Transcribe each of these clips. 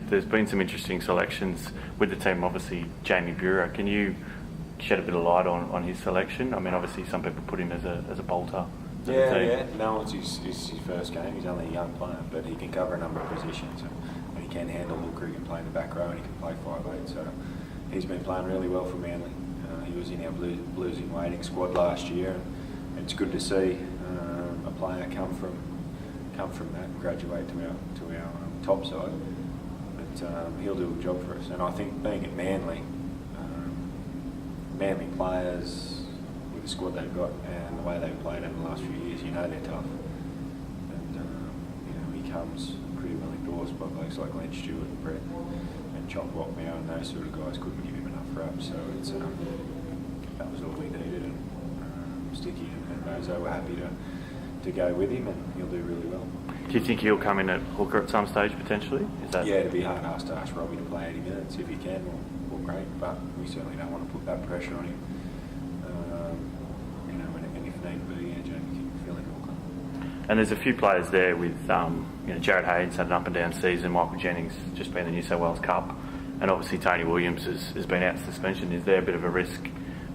there's been some interesting selections with the team. Obviously, Jamie Buhrer. Can you shed a bit of light on his selection? I mean, obviously, some people put him as a bolter. Yeah. No, it's his first game. He's only a young player, but he can cover a number of positions. And he can handle hooker, he can play in the back row, and he can play 5'8". So he's been playing really well for Manly. He was in our Blues in waiting squad last year, and it's good to see a player come from that, graduate to our top side. But he'll do a job for us. And I think being at Manly, Manly players with the squad they've got and the way they've played over the last few years, they're tough. And he comes pretty well endorsed by blokes like Glenn Stewart and Brett and Chop Wapmau, and those sort of guys couldn't give him enough raps. So it's that was all we needed, and Sticky and Mozo were happy to go with him, and he'll do really well. Do you think he'll come in at hooker at some stage potentially? Yeah, it'd be hard to ask Robbie to play 80 minutes. If he can, well great, but we certainly don't want to put that pressure on him. And if need be, Jamie can fill in hooker. And there's a few players there with, Jarryd Hayne's had an up and down season. Michael Jennings just been in the New South Wales Cup, and obviously Tony Williams has been out suspension. Is there a bit of a risk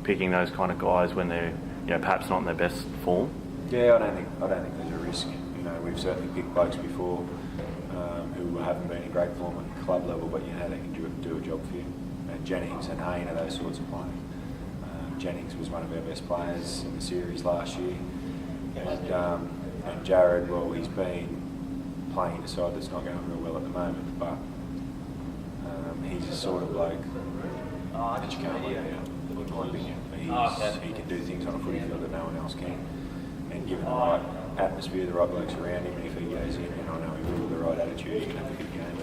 picking those kind of guys when they're perhaps not in their best form? Yeah, I don't think there's a risk. We've certainly picked blokes before who haven't been in great form at club level, but they can do a job for you. And Jennings and Hayne are those sorts of players. Jennings was one of our best players in the series last year, and Jarryd, well, he's been playing in a side that's not going real well at the moment, but he's a sort of bloke that you can't leave out, in my opinion. He can do things on a footy field that no one else can, and given the right atmosphere, the right blokes around him, and if he goes in, and I know he will with the right attitude, he can have a good game.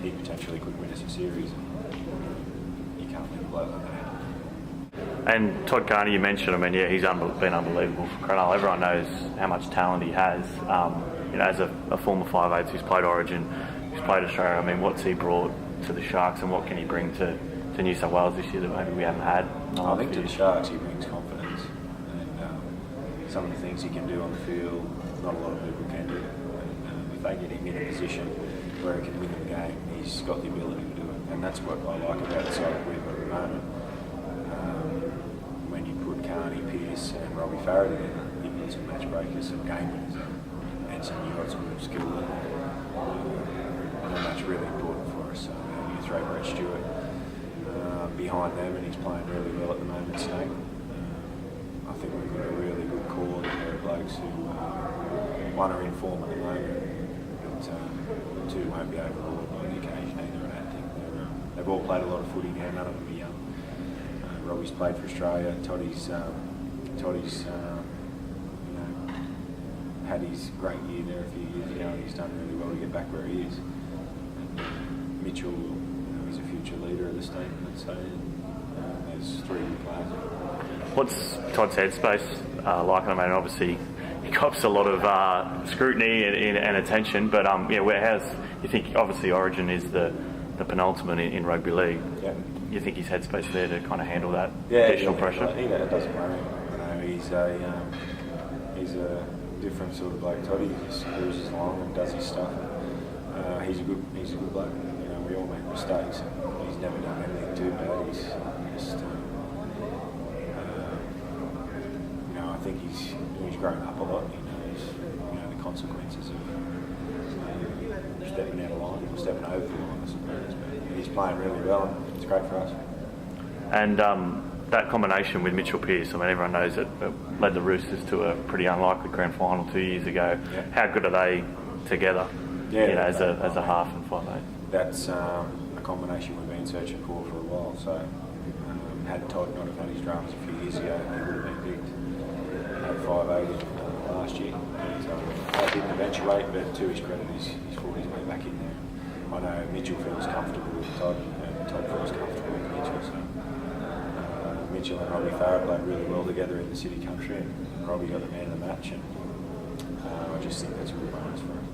He potentially could win us a series. You can't leave a bloke like that. And Todd Carney, you mentioned, he's been unbelievable for Cronulla. Everyone knows how much talent he has. As a former 5'8", who's played Origin, who's played Australia, what's he brought to the Sharks, and what can he bring to New South Wales this year that maybe we haven't had? I think to the Sharks he brings confidence, and some of the things he can do on the field, not a lot of people can do. And if they get him in a position where he can win the game, he's got the ability to do it, and that's what I like about the side we've got at the moment. When you put Carney, Pearce and Robbie Farah together, you've got some match breakers, some game winners, and you've got some skill level. And that's really important for us. You throw Brett Stewart behind them, and he's playing really well at the moment, Snake. I think we've got a really good core there of blokes who, one are in form at the moment, but two won't be overawed by the occasion either, I don't think. They've all played a lot of footy now, none of them are young. Robbie's played for Australia, Toddy's had his great year there a few years ago, and he's done really well to get back where he is. And Mitchell, he's a future leader of the state, let's say. There's three good players. What's Todd's headspace like? Obviously he cops a lot of scrutiny and attention, but you think obviously Origin is the penultimate in rugby league. Yeah. You think his headspace there to kind of handle that additional pressure? It doesn't worry him. He's a different sort of bloke. Toddy just cruises along and does his stuff. He's a good bloke. We all make mistakes. He's never done anything too bad. He's just, I think he's grown up a lot. He knows, the consequences of stepping out of line or stepping over the line, I suppose. But he's playing really well, and it's great for us. And that combination with Mitchell Pearce, everyone knows it led the Roosters to a pretty unlikely grand final 2 years ago. Yeah. How good are they together? As a half and 5'8"? That's a combination we've been searching for a while. So had Todd not have had his dramas a few years ago, he would have been picked at 5'8" last year. That didn't eventuate, but to his credit, he's fought his way back in there. I know Mitchell feels comfortable with Todd, and Todd feels comfortable with Mitchell. So Mitchell and Robbie Farah played really well together in the City Country, and Robbie got the man of the match, and I just think that's a good bonus for him.